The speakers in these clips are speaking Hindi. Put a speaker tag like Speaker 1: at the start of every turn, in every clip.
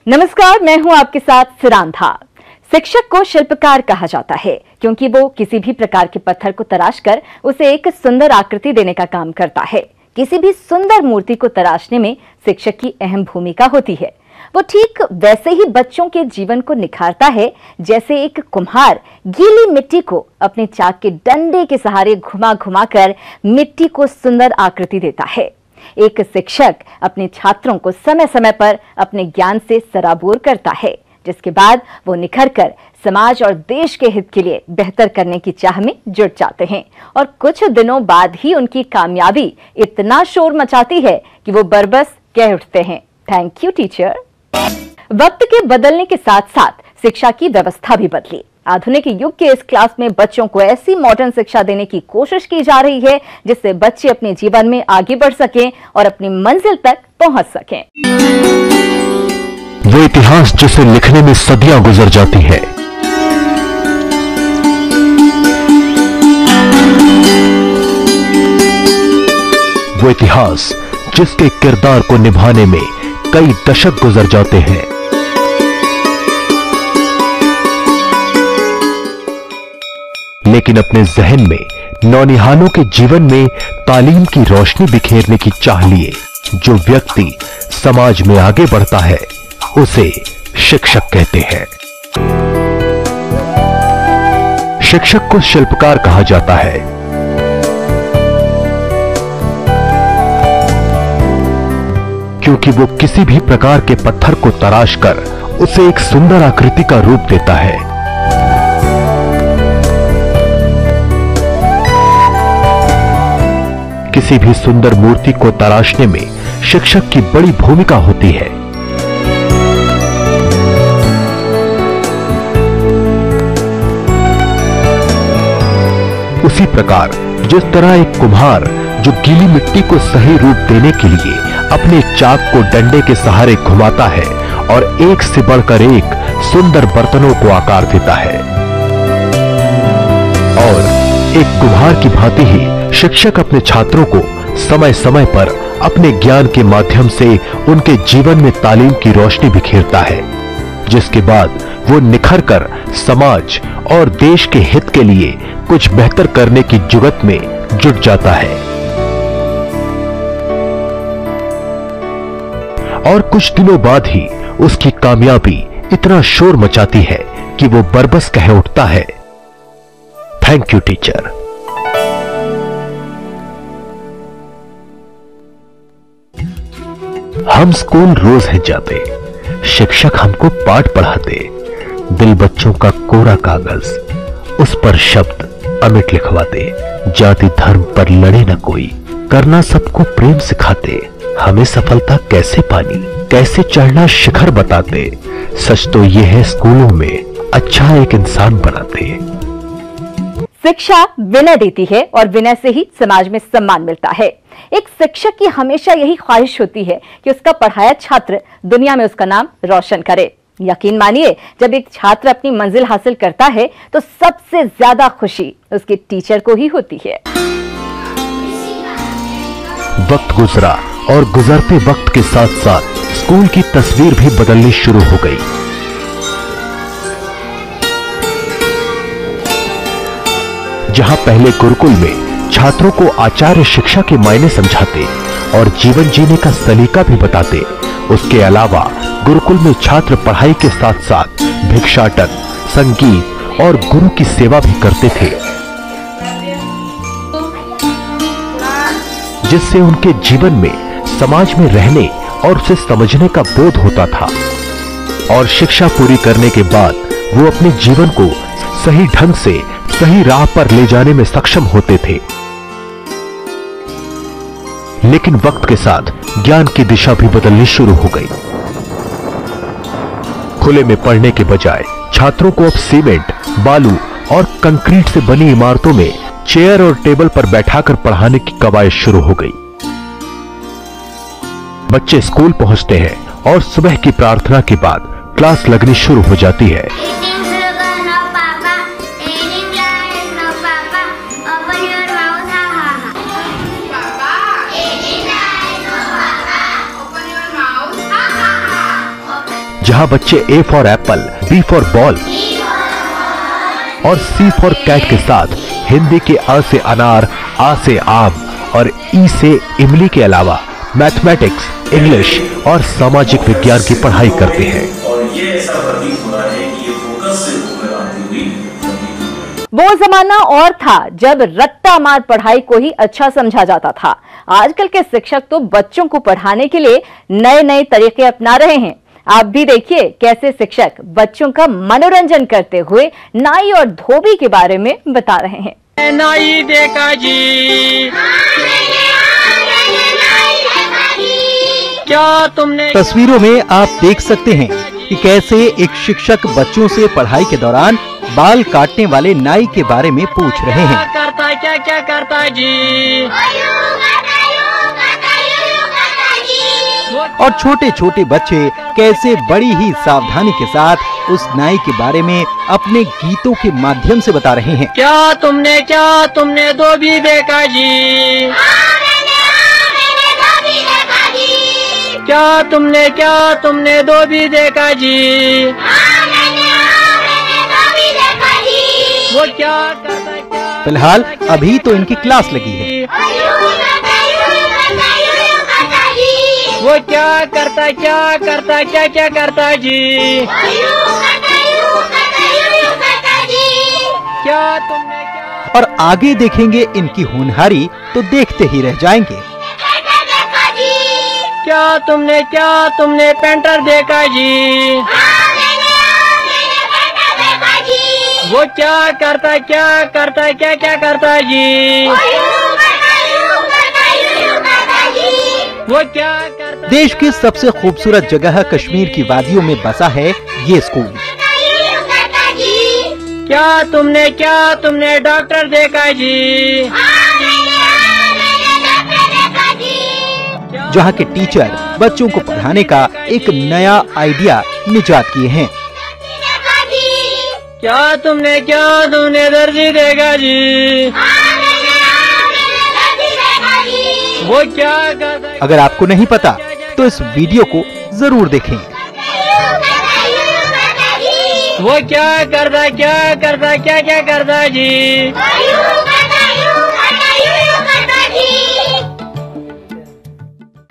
Speaker 1: नमस्कार, मैं हूं आपके साथ सिरांधा। शिक्षक को शिल्पकार कहा जाता है क्योंकि वो किसी भी प्रकार के पत्थर को तराशकर उसे एक सुंदर आकृति देने का काम करता है। किसी भी सुंदर मूर्ति को तराशने में शिक्षक की अहम भूमिका होती है। वो ठीक वैसे ही बच्चों के जीवन को निखारता है जैसे एक कुम्हार गीली मिट्टी को अपने चाक के डंडे के सहारे घुमा घुमा कर मिट्टी को सुंदर आकृति देता है। एक शिक्षक अपने छात्रों को समय समय पर अपने ज्ञान से सराबोर करता है, जिसके बाद वो निखर कर समाज और देश के हित के लिए बेहतर करने की चाह में जुट जाते हैं और कुछ दिनों बाद ही उनकी कामयाबी इतना शोर मचाती है कि वो बरबस कह उठते हैं, थैंक यू टीचर। वक्त के बदलने के साथ साथ शिक्षा की व्यवस्था भी बदली। आधुनिक युग के इस क्लास में बच्चों को ऐसी मॉडर्न शिक्षा देने की कोशिश की जा रही है जिससे बच्चे अपने जीवन में आगे बढ़ सकें और अपनी मंजिल तक पहुंच सकें।
Speaker 2: वो इतिहास जिसे लिखने में सदियां गुजर जाती है, वो इतिहास जिसके किरदार को निभाने में कई दशक गुजर जाते हैं। लेकिन अपने जहन में नौनिहालों के जीवन में तालीम की रोशनी बिखेरने की चाह लिए जो व्यक्ति समाज में आगे बढ़ता है उसे शिक्षक कहते हैं। शिक्षक को शिल्पकार कहा जाता है। क्योंकि वो किसी भी प्रकार के पत्थर को तराश कर उसे एक सुंदर आकृति का रूप देता है। किसी भी सुंदर मूर्ति को तराशने में शिक्षक की बड़ी भूमिका होती है। उसी प्रकार जिस तरह एक कुम्हार जो गीली मिट्टी को सही रूप देने के लिए अपने चाक को डंडे के सहारे घुमाता है और एक से बढ़कर एक सुंदर बर्तनों को आकार देता है, और एक कुम्हार की भांति ही शिक्षक अपने छात्रों को समय समय पर अपने ज्ञान के माध्यम से उनके जीवन में तालीम की रोशनी बिखेरता है, जिसके बाद वो निखर कर समाज और देश के हित के लिए कुछ बेहतर करने की जुगत में जुट जाता है। और कुछ दिनों बाद ही उसकी कामयाबी इतना शोर मचाती है कि वो बरबस कह उठता है, थैंक यू टीचर। हम स्कूल रोज है जाते, शिक्षक हमको पाठ पढ़ाते, दिल बच्चों का कोरा कागज, उस पर शब्द अमिट लिखवाते, जाति धर्म पर लड़े न कोई, करना सबको प्रेम सिखाते, हमें सफलता कैसे पानी, कैसे चढ़ना शिखर बताते, सच तो ये है स्कूलों में अच्छा एक इंसान बनाते।
Speaker 1: शिक्षा विनय देती है और विनय से ही समाज में सम्मान मिलता है। एक शिक्षक की हमेशा यही ख्वाहिश होती है कि उसका पढ़ाया छात्र दुनिया में उसका नाम रोशन करे। यकीन मानिए, जब एक छात्र अपनी मंजिल हासिल करता है तो सबसे ज्यादा खुशी उसके टीचर को ही होती है।
Speaker 2: वक्त गुजरा और गुजरते वक्त के साथ साथ स्कूल की तस्वीर भी बदलनी शुरू हो गई। जहां पहले गुरुकुल में छात्रों को आचार्य शिक्षा के मायने समझाते और जीवन जीने का सलीका भी बताते, उसके अलावा गुरुकुल में छात्र पढ़ाई के साथ साथ भिक्षाटन, संगीत और गुरु की सेवा भी करते थे, जिससे उनके जीवन में समाज में रहने और उसे समझने का बोध होता था। और शिक्षा पूरी करने के बाद वो अपने जीवन को सही ढंग से सही राह पर ले जाने में सक्षम होते थे। लेकिन वक्त के साथ ज्ञान की दिशा भी बदलनी शुरू हो गई। खुले में पढ़ने के बजाय छात्रों को अब सीमेंट, बालू और कंक्रीट से बनी इमारतों में चेयर और टेबल पर बैठाकर पढ़ाने की कवायद शुरू हो गई। बच्चे स्कूल पहुंचते हैं और सुबह की प्रार्थना के बाद क्लास लगनी शुरू हो जाती है। जहां बच्चे A for Apple, B for ball और C फॉर कैट के साथ हिंदी के अ से अनार, आ से आम और ई से इमली के अलावा मैथमेटिक्स, इंग्लिश और सामाजिक विज्ञान की पढ़ाई करते हैं।
Speaker 3: और ये ऐसा प्रतीत हो रहा है कि ये फोकस से ऊपर आती हुई
Speaker 1: वो जमाना और था जब रट्टा मार पढ़ाई को ही अच्छा समझा जाता था। आजकल के शिक्षक तो बच्चों को पढ़ाने के लिए नए नए तरीके अपना रहे हैं। आप भी देखिए कैसे शिक्षक बच्चों का मनोरंजन करते हुए नाई और धोबी के बारे में बता रहे हैं।
Speaker 4: नाई देखा जी, क्या तुमने।
Speaker 5: तस्वीरों में आप देख सकते हैं कि कैसे एक शिक्षक बच्चों से पढ़ाई के दौरान बाल काटने वाले नाई के बारे में पूछ रहे हैं।
Speaker 4: क्या करता जी।
Speaker 5: और छोटे छोटे बच्चे कैसे बड़ी ही सावधानी के साथ उस नाई के बारे में अपने गीतों के माध्यम से बता रहे हैं।
Speaker 4: क्या तुमने धोबी देखा जी। क्या तुमने धोबी देखा जी। वो क्या करता।
Speaker 5: फिलहाल अभी तो इनकी क्लास लगी है।
Speaker 4: वो क्या करता जी। क्या तुमने।
Speaker 5: और आगे देखेंगे इनकी होनहारी तो देखते ही रह जाएंगे।
Speaker 4: क्या तुमने पेंटर देखा जी। वो क्या करता जी। वो क्या करता।
Speaker 5: देश की सबसे खूबसूरत जगह कश्मीर की वादियों में बसा है ये स्कूल।
Speaker 4: क्या तुमने डॉक्टर देखा जी।
Speaker 5: जहाँ के टीचर बच्चों को पढ़ाने का एक नया आइडिया निजात किए हैं।
Speaker 4: क्या तुमने दर्जी देखा जी। वो क्या करता।
Speaker 5: अगर आपको नहीं पता तो इस वीडियो को जरूर देखें।
Speaker 4: वो क्या करता जी।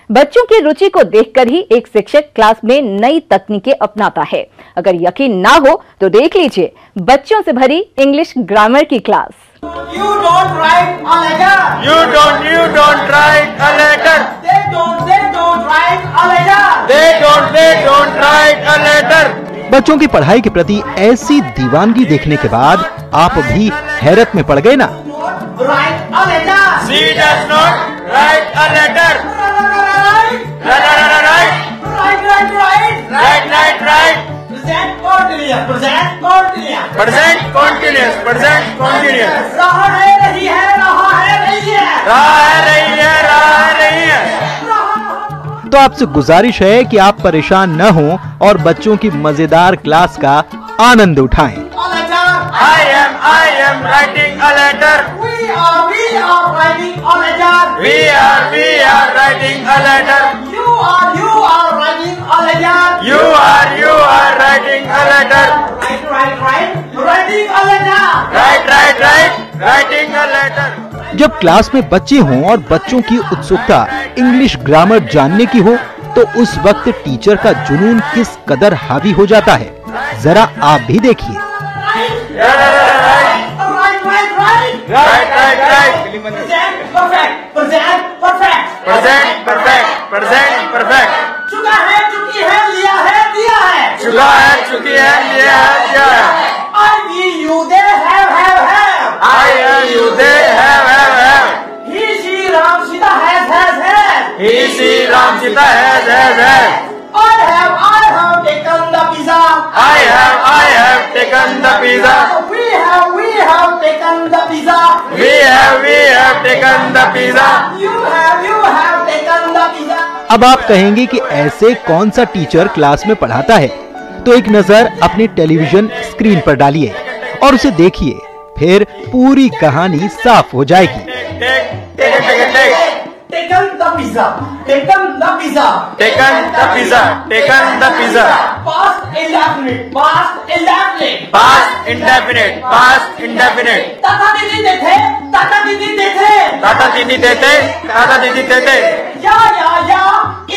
Speaker 1: बच्चों की रुचि को देखकर ही एक शिक्षक क्लास में नई तकनीकें अपनाता है। अगर यकीन ना हो तो देख लीजिए बच्चों से भरी इंग्लिश ग्रामर की class.
Speaker 6: You don't write a letter.
Speaker 4: You don't write a letter.
Speaker 6: They don't write a letter.
Speaker 4: They don't write a letter.
Speaker 5: बच्चों की पढ़ाई के प्रति ऐसी दीवानगी देखने के बाद आप भी हैरत में पड़ गए ना।
Speaker 6: Write a letter.
Speaker 4: She does not write a letter. Right. Present continuous.
Speaker 6: रहा है नहीं है।
Speaker 5: तो आपसे गुजारिश है कि आप परेशान न हों और बच्चों की मजेदार क्लास का आनंद उठाएं।
Speaker 4: I am writing a letter.
Speaker 6: We are writing a letter.
Speaker 4: We are writing a letter.
Speaker 6: You are writing a letter.
Speaker 4: You are writing a letter.
Speaker 6: Writing a letter.
Speaker 4: Right. Writing a letter.
Speaker 5: जब क्लास में बच्चे हों और बच्चों की उत्सुकता इंग्लिश ग्रामर जानने की हो तो उस वक्त टीचर का जुनून किस कदर हावी हो जाता है, जरा आप भी देखिए।
Speaker 4: Perfect.
Speaker 6: चुका है, चुकी है, लिया है, दिया है।
Speaker 4: चुका है, चुकी है, लिया है, दिया है।
Speaker 6: I, we, you, they, have.
Speaker 4: I am you, they have.
Speaker 6: He, she, Ram, Sita, has.
Speaker 4: He, she, Ram, Sita, has.
Speaker 6: I have taken the pizza.
Speaker 4: I have taken the pizza.
Speaker 6: We have taken the pizza.
Speaker 4: We have taken the pizza.
Speaker 6: You have taken the pizza.
Speaker 5: अब आप कहेंगे कि ऐसे कौन सा टीचर क्लास में पढ़ाता है, तो एक नजर अपने टेलीविजन स्क्रीन पर डालिए और उसे देखिए, फिर पूरी कहानी साफ हो जाएगी।
Speaker 6: taken the pizza, taken the pizza,
Speaker 4: taken the pizza, taken the pizza.
Speaker 6: past indefinite, past indefinite.
Speaker 4: Past indefinite, past indefinite.
Speaker 6: ताता दीदी देते, ताता दीदी देते,
Speaker 4: दादा दीदी देते, दादा दीदी देते.
Speaker 6: या, ई,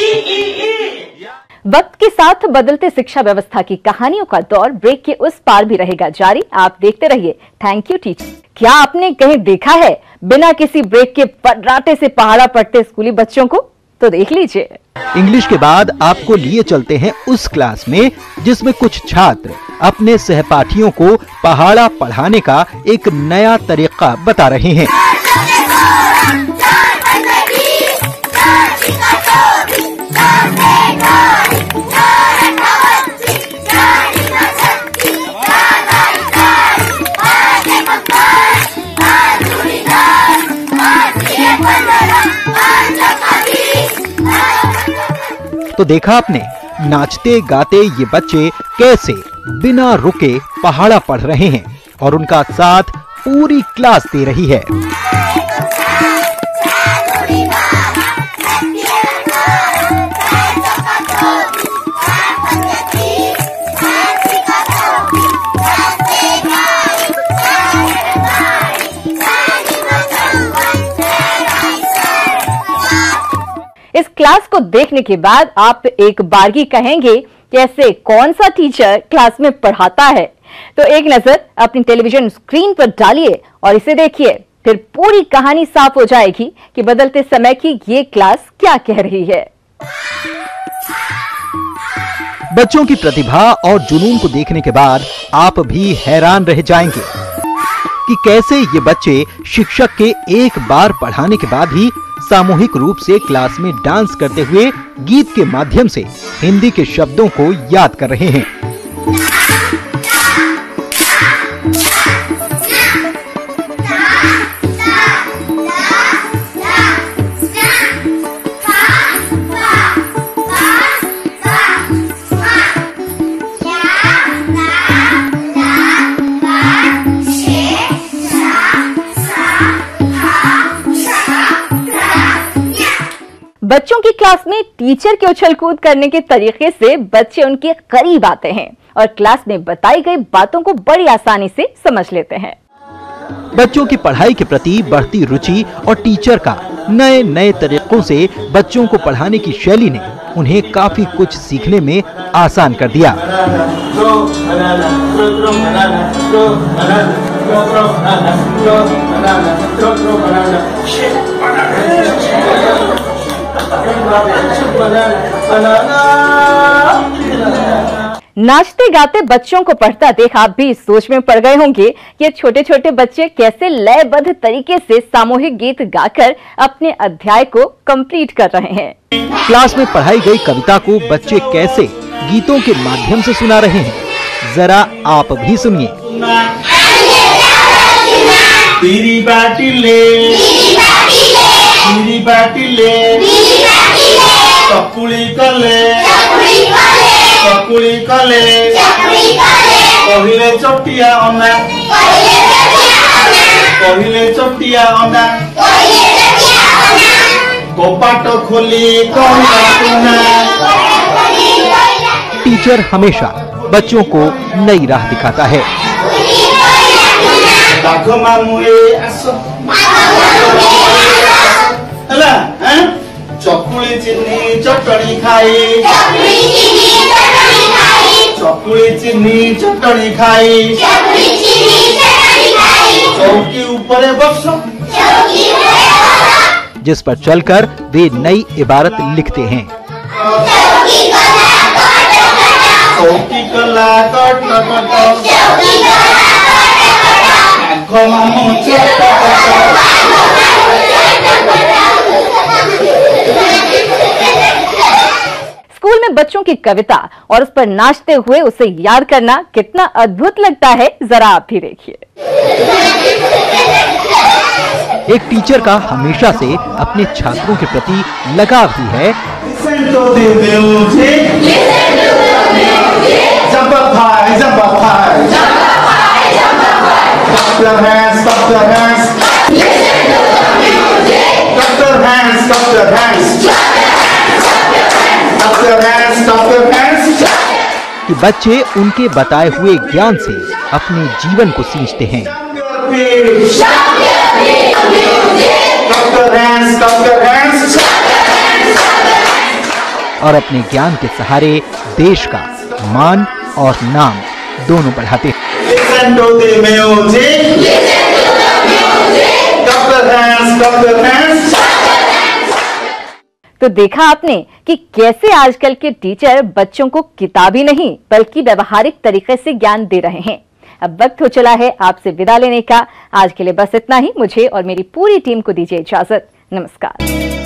Speaker 1: वक्त के साथ बदलते शिक्षा व्यवस्था की कहानियों का दौर ब्रेक के उस पार भी रहेगा जारी। आप देखते रहिए। Thank you teacher. क्या आपने कहीं देखा है बिना किसी ब्रेक के पटराटे से पहाड़ा पढ़ते स्कूली बच्चों को? तो देख लीजिए।
Speaker 5: इंग्लिश के बाद आपको लिए चलते हैं उस क्लास में जिसमें कुछ छात्र अपने सहपाठियों को पहाड़ा पढ़ाने का एक नया तरीका बता रहे हैं। तो देखा आपने, नाचते गाते ये बच्चे कैसे बिना रुके पहाड़ा पढ़ रहे हैं और उनका साथ पूरी क्लास दे रही है।
Speaker 1: इस क्लास को देखने के बाद आप एक बारगी कहेंगे कि ऐसे कौन सा टीचर क्लास में पढ़ाता है? तो एक नजर अपनी टेलीविजन स्क्रीन पर डालिए और इसे देखिए, फिर पूरी कहानी साफ हो जाएगी कि बदलते समय की ये क्लास क्या कह रही है।
Speaker 5: बच्चों की प्रतिभा और जुनून को देखने के बाद आप भी हैरान रह जाएंगे कि कैसे ये बच्चे शिक्षक के एक बार पढ़ाने के बाद ही सामूहिक रूप से क्लास में डांस करते हुए गीत के माध्यम से हिंदी के शब्दों को याद कर रहे हैं।
Speaker 1: बच्चों की क्लास में टीचर के उछल कूद करने के तरीके से बच्चे उनके करीब आते हैं और क्लास में बताई गई बातों को बड़ी आसानी से समझ लेते हैं।
Speaker 5: बच्चों की पढ़ाई के प्रति बढ़ती रुचि और टीचर का नए नए तरीकों से बच्चों को पढ़ाने की शैली ने उन्हें काफी कुछ सीखने में आसान कर दिया।
Speaker 1: नाचते गाते बच्चों को पढ़ता देख आप भी सोच में पड़ गए होंगे कि छोटे छोटे बच्चे कैसे लयबद्ध तरीके से सामूहिक गीत गाकर अपने अध्याय को कंप्लीट कर रहे हैं।
Speaker 5: क्लास में पढ़ाई गई कविता को बच्चे कैसे गीतों के माध्यम से सुना रहे हैं, जरा आप भी सुनिए।
Speaker 3: तेरी बाटी ले, तेरी बाटी ले, चकुली कले, चकुली कले, कहिले चटिया अना, कहिले चटिया अना, कपाट खोली कहना।
Speaker 5: टीचर हमेशा बच्चों को नई राह दिखाता है।
Speaker 3: चकुली चीनी चटनी खाई, चकुली चीनी चटनी खाई, चौकी ऊपर बस,
Speaker 5: जिस पर चलकर वे नई इबारत लिखते हैं।
Speaker 3: चौकी कला कट कट,
Speaker 1: स्कूल में बच्चों की कविता और उस पर नाचते हुए उसे याद करना कितना अद्भुत लगता है, जरा आप भी देखिए।
Speaker 5: एक टीचर का हमेशा से अपने छात्रों के प्रति लगाव ही है।
Speaker 3: Clap your hands, clap your hands. Clap your hands, clap
Speaker 5: कि बच्चे उनके बताए हुए ज्ञान से अपने जीवन को सींचते हैं। और अपने ज्ञान के सहारे देश का मान और नाम दोनों बढ़ाते हैं।
Speaker 1: तो देखा आपने कि कैसे आजकल के टीचर बच्चों को किताबी नहीं बल्कि व्यवहारिक तरीके से ज्ञान दे रहे हैं। अब वक्त हो चला है आपसे विदा लेने का। आज के लिए बस इतना ही। मुझे और मेरी पूरी टीम को दीजिए इजाजत। नमस्कार।